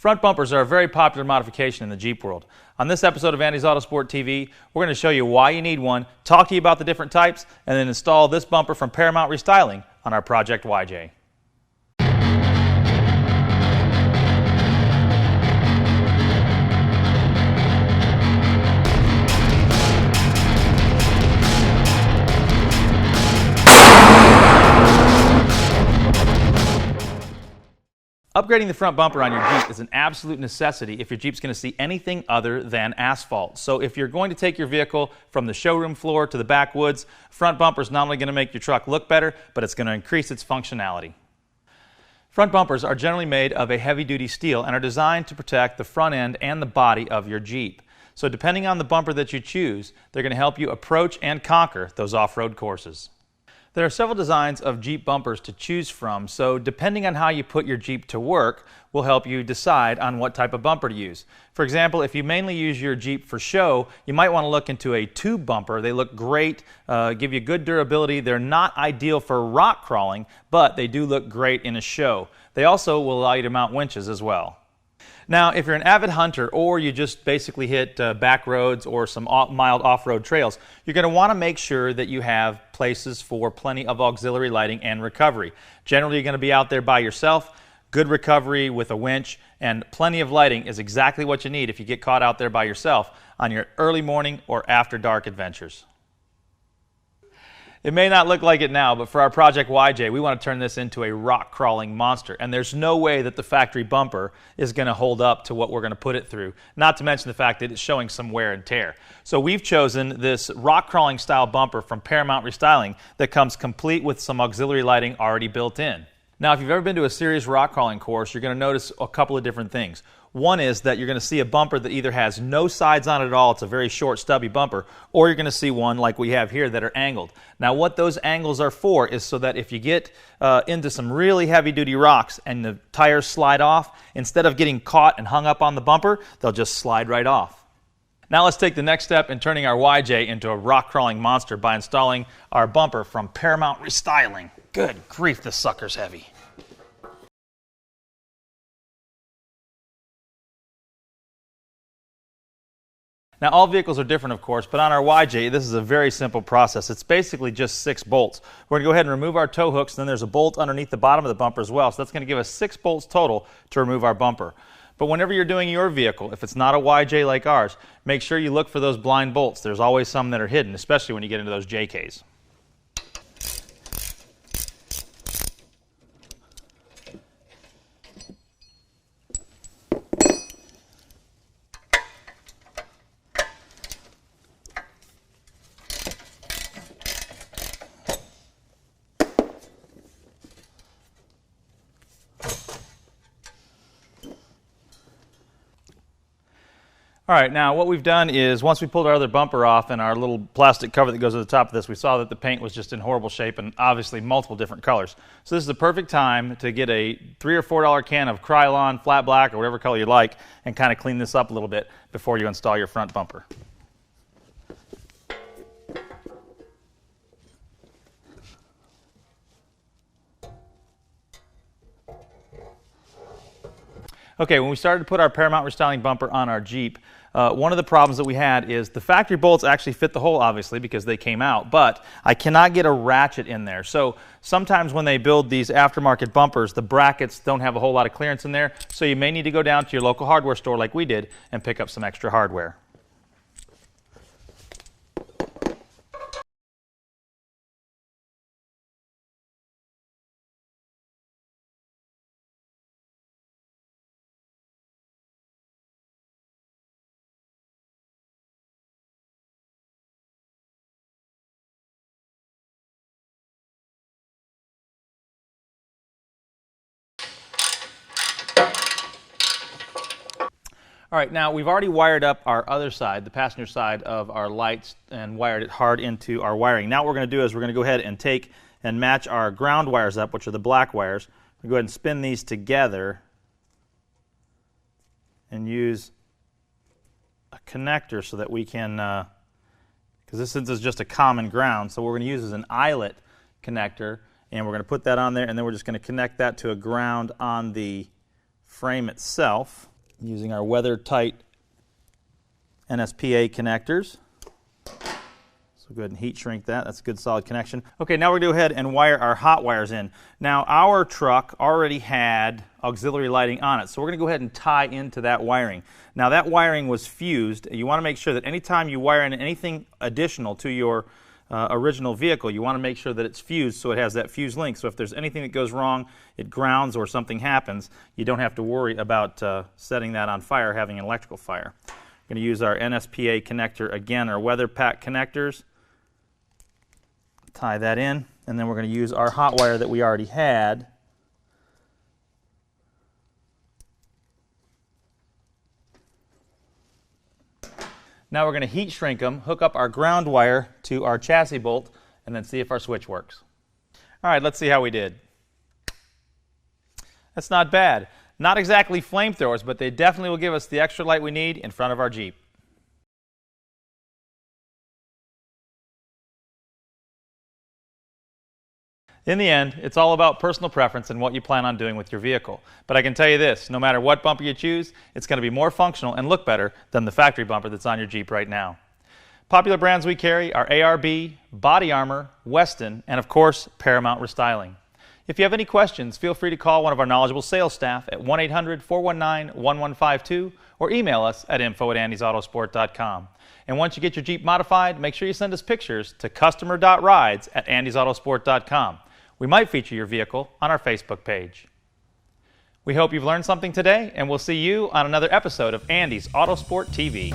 Front bumpers are a very popular modification in the Jeep world. On this episode of Andy's Autosport TV, we're going to show you why you need one, talk to you about the different types, and then install this bumper from Paramount Restyling on our Project YJ. Upgrading the front bumper on your Jeep is an absolute necessity if your Jeep's going to see anything other than asphalt. So if you're going to take your vehicle from the showroom floor to the backwoods, front bumper is not only going to make your truck look better, but it's going to increase its functionality. Front bumpers are generally made of a heavy-duty steel and are designed to protect the front end and the body of your Jeep. So depending on the bumper that you choose, they're going to help you approach and conquer those off-road courses. There are several designs of Jeep bumpers to choose from, so depending on how you put your Jeep to work will help you decide on what type of bumper to use. For example, if you mainly use your Jeep for show, you might want to look into a tube bumper. They look great, give you good durability. They're not ideal for rock crawling, but they do look great in a show. They also will allow you to mount winches as well. Now, if you're an avid hunter or you just basically hit back roads or some mild off-road trails, you're going to want to make sure that you have places for plenty of auxiliary lighting and recovery. Generally, you're going to be out there by yourself. Good recovery with a winch and plenty of lighting is exactly what you need if you get caught out there by yourself on your early morning or after dark adventures. It may not look like it now, but for our Project YJ, we want to turn this into a rock-crawling monster, and there's no way that the factory bumper is going to hold up to what we're going to put it through, not to mention the fact that it's showing some wear and tear. So we've chosen this rock-crawling style bumper from Paramount Restyling that comes complete with some auxiliary lighting already built in. Now, if you've ever been to a serious rock crawling course, you're going to notice a couple of different things. One is that you're going to see a bumper that either has no sides on it at all, it's a very short, stubby bumper, or you're going to see one like we have here that are angled. Now, what those angles are for is so that if you get into some really heavy-duty rocks and the tires slide off, instead of getting caught and hung up on the bumper, they'll just slide right off. Now let's take the next step in turning our YJ into a rock-crawling monster by installing our bumper from Paramount Restyling. Good grief, this sucker's heavy. Now, all vehicles are different, of course, but on our YJ, this is a very simple process. It's basically just 6 bolts. We're going to go ahead and remove our tow hooks, and then there's a bolt underneath the bottom of the bumper as well, so that's going to give us 6 bolts total to remove our bumper. But whenever you're doing your vehicle, if it's not a YJ like ours, make sure you look for those blind bolts. There's always some that are hidden, especially when you get into those JKs. All right, now what we've done is once we pulled our other bumper off and our little plastic cover that goes to the top of this, we saw that the paint was just in horrible shape and obviously multiple different colors. So this is the perfect time to get a $3 or $4 can of Krylon, flat black, or whatever color you like, and kind of clean this up a little bit before you install your front bumper. Okay, when we started to put our Paramount Restyling bumper on our Jeep, one of the problems that we had is the factory bolts actually fit the hole, obviously, because they came out, but I cannot get a ratchet in there. So sometimes when they build these aftermarket bumpers, the brackets don't have a whole lot of clearance in there, so you may need to go down to your local hardware store like we did and pick up some extra hardware. All right, now we've already wired up our other side, the passenger side of our lights, and wired it hard into our wiring. Now what we're going to do is we're going to go ahead and take and match our ground wires up, which are the black wires. We'll go ahead and spin these together and use a connector so that we can, because this is just a common ground, so what we're going to use is an eyelet connector, and we're going to put that on there, and then we're just going to connect that to a ground on the frame itself. using our weather tight NSPA connectors. So go ahead and heat shrink that. That's a good solid connection. Okay, now we're going to go ahead and wire our hot wires in. Now our truck already had auxiliary lighting on it, so we're going to go ahead and tie into that wiring. Now that wiring was fused. You want to make sure that anytime you wire in anything additional to your original vehicle, you want to make sure that it's fused so it has that fused link. So if there's anything that goes wrong, it grounds or something happens, you don't have to worry about setting that on fire, having an electrical fire. We're going to use our NSPA connector again, our weather pack connectors. Tie that in, and then we're going to use our hot wire that we already had. Now we're going to heat shrink them, hook up our ground wire to our chassis bolt, and then see if our switch works. All right, let's see how we did. That's not bad. Not exactly flamethrowers, but they definitely will give us the extra light we need in front of our Jeep. In the end, it's all about personal preference and what you plan on doing with your vehicle. But I can tell you this, no matter what bumper you choose, it's going to be more functional and look better than the factory bumper that's on your Jeep right now. Popular brands we carry are ARB, Body Armor, Weston, and of course, Paramount Restyling. If you have any questions, feel free to call one of our knowledgeable sales staff at 1-800-419-1152 or email us at info@andysautosport.com. And once you get your Jeep modified, make sure you send us pictures to customer.rides@andysautosport.com. We might feature your vehicle on our Facebook page. We hope you've learned something today, and we'll see you on another episode of Andy's Autosport TV.